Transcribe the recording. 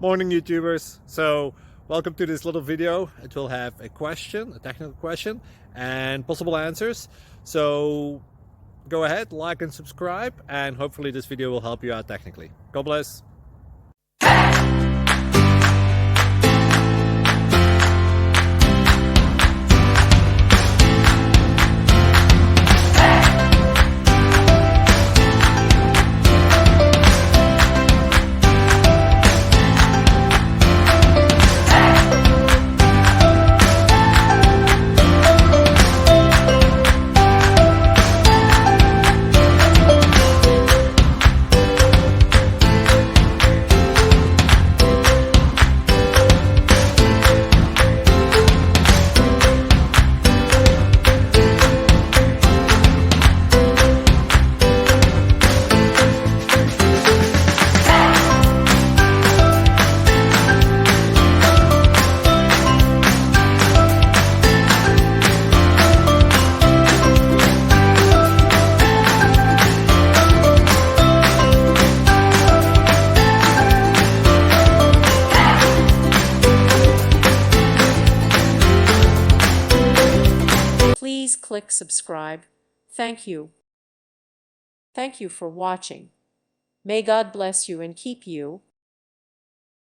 Morning YouTubers. So welcome to this little video. It will have a question, a technical question, and possible answers. So go ahead, like and subscribe, and hopefully this video will help you out technically. God bless. Please click subscribe. Thank you. Thank you for watching. May God bless you and keep you.